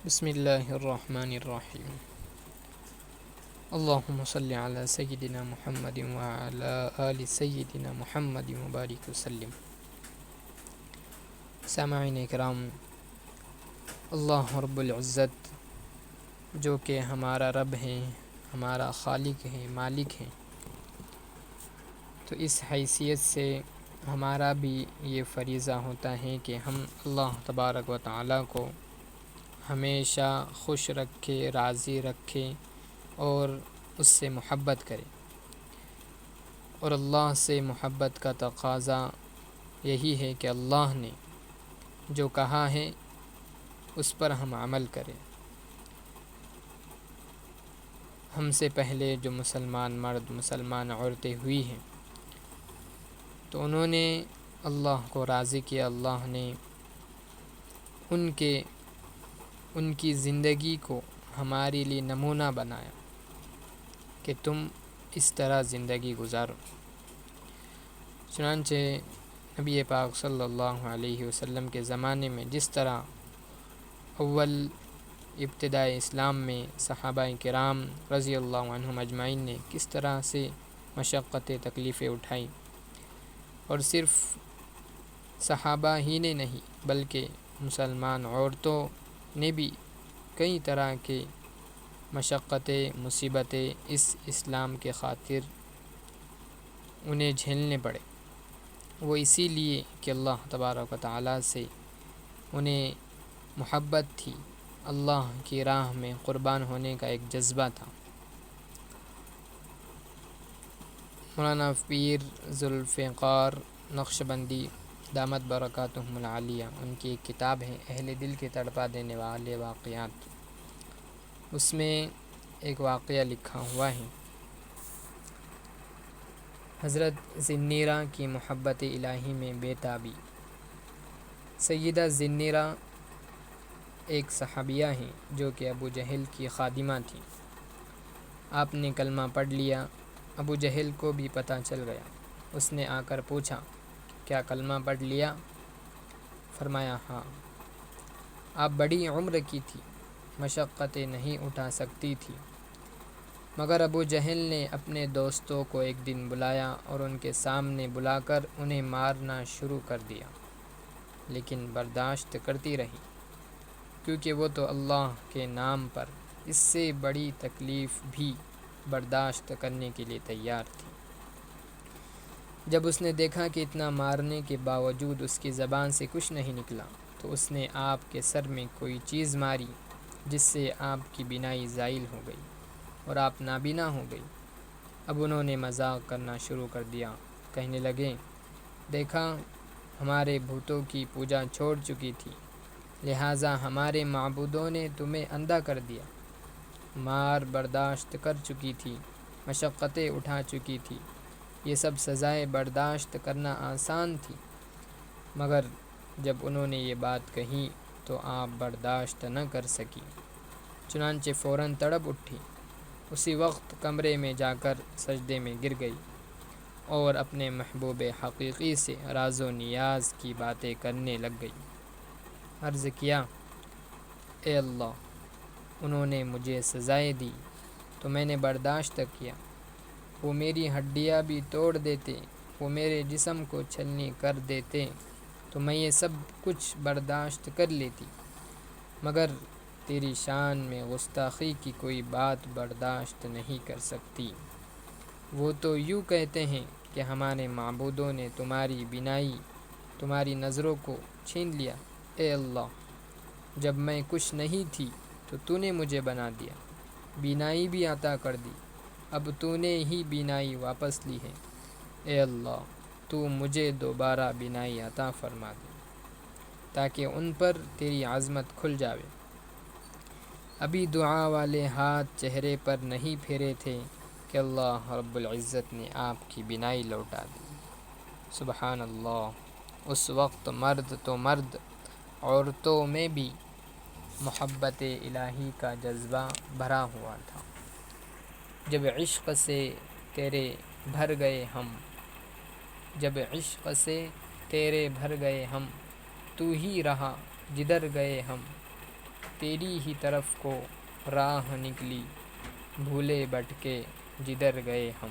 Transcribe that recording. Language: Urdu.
بسم اللہ الرحمن الرحیم اللہم صلی علی سیدنا محمد وعلی آل سیدنا محمد مبارک وسلم۔ سامعین اکرام، اللہ رب العزت جو کہ ہمارا رب ہے، ہمارا خالق ہے، مالک ہے، تو اس حیثیت سے ہمارا بھی یہ فریضہ ہوتا ہے کہ ہم اللہ تبارک و تعالیٰ کو ہمیشہ خوش رکھے، راضی رکھے اور اس سے محبت کرے، اور اللہ سے محبت کا تقاضا یہی ہے کہ اللہ نے جو کہا ہے اس پر ہم عمل کریں۔ ہم سے پہلے جو مسلمان مرد، مسلمان عورتیں ہوئی ہیں، تو انہوں نے اللہ کو راضی کیا۔ اللہ نے ان کی زندگی کو ہمارے لیے نمونہ بنایا کہ تم اس طرح زندگی گزارو۔ چنانچہ نبی پاک صلی اللہ علیہ وسلم کے زمانے میں جس طرح ابتدائی اسلام میں صحابہ کرام رضی اللہ عنہم اجمعین نے کس طرح سے مشقتیں، تکلیفیں اٹھائیں، اور صرف صحابہ ہی نے نہیں بلکہ مسلمان عورتوں نے بھی کئی طرح کے مشقتیں، مصیبتیں اس اسلام کے خاطر انہیں جھیلنے پڑے۔ وہ اسی لیے کہ اللہ تبارک و تعالیٰ سے انہیں محبت تھی، اللہ کی راہ میں قربان ہونے کا ایک جذبہ تھا۔ مولانا پیر ذوالفقار نقشبندی دامت برکاتہم العالیہ، ان کی ایک کتاب ہے اہل دل کے تڑپا دینے والے واقعات، اس میں ایک واقعہ لکھا ہوا ہے۔ حضرت ذنیرہ کی محبت الہی میں بے تابی۔ سیدہ ذنیرہ ایک صحابیہ ہیں جو کہ ابو جہل کی خادمہ تھیں۔ آپ نے کلمہ پڑھ لیا، ابو جہل کو بھی پتہ چل گیا۔ اس نے آ کر پوچھا، کیا کلمہ پڑھ لیا؟ فرمایا ہاں۔ آپ بڑی عمر کی تھی، مشقتیں نہیں اٹھا سکتی تھی، مگر ابو جہل نے اپنے دوستوں کو ایک دن بلایا اور ان کے سامنے بلا کر انہیں مارنا شروع کر دیا، لیکن برداشت کرتی رہی، کیونکہ وہ تو اللہ کے نام پر اس سے بڑی تکلیف بھی برداشت کرنے کے لیے تیار تھی۔ جب اس نے دیکھا کہ اتنا مارنے کے باوجود اس کی زبان سے کچھ نہیں نکلا، تو اس نے آپ کے سر میں کوئی چیز ماری جس سے آپ کی بینائی زائل ہو گئی اور آپ نابینا ہو گئی۔ اب انہوں نے مذاق کرنا شروع کر دیا، کہنے لگے، دیکھا ہمارے بتوں کی پوجا چھوڑ چکی تھی، لہٰذا ہمارے معبودوں نے تمہیں اندھا کر دیا۔ مار برداشت کر چکی تھی، مشقتیں اٹھا چکی تھی، یہ سب سزائیں برداشت کرنا آسان تھی، مگر جب انہوں نے یہ بات کہی تو آپ برداشت نہ کر سکی، چنانچہ فوراً تڑپ اٹھی۔ اسی وقت کمرے میں جا کر سجدے میں گر گئی اور اپنے محبوب حقیقی سے راز و نیاز کی باتیں کرنے لگ گئی۔ عرض کیا، اے اللہ، انہوں نے مجھے سزائیں دی تو میں نے برداشت کیا، وہ میری ہڈیاں بھی توڑ دیتے، وہ میرے جسم کو چھلنی کر دیتے تو میں یہ سب کچھ برداشت کر لیتی، مگر تیری شان میں گستاخی کی کوئی بات برداشت نہیں کر سکتی۔ وہ تو یوں کہتے ہیں کہ ہمارے معبودوں نے تمہاری بینائی، تمہاری نظروں کو چھین لیا۔ اے اللہ، جب میں کچھ نہیں تھی تو تو نے مجھے بنا دیا، بینائی بھی عطا کر دی، اب تو نے ہی بینائی واپس لی ہے۔ اے اللہ، تو مجھے دوبارہ بینائی عطا فرما دے تاکہ ان پر تیری عظمت کھل جاوے۔ ابھی دعا والے ہاتھ چہرے پر نہیں پھیرے تھے کہ اللہ رب العزت نے آپ کی بینائی لوٹا دی۔ سبحان اللہ! اس وقت مرد تو مرد، عورتوں میں بھی محبت الہی کا جذبہ بھرا ہوا تھا۔ جب عشق سے تیرے بھر گئے ہم، جب عشق سے تیرے بھر گئے ہم، تو ہی رہا جدھر گئے ہم، تیری ہی طرف کو راہ نکلی، بھولے بھٹکے جدھر گئے ہم۔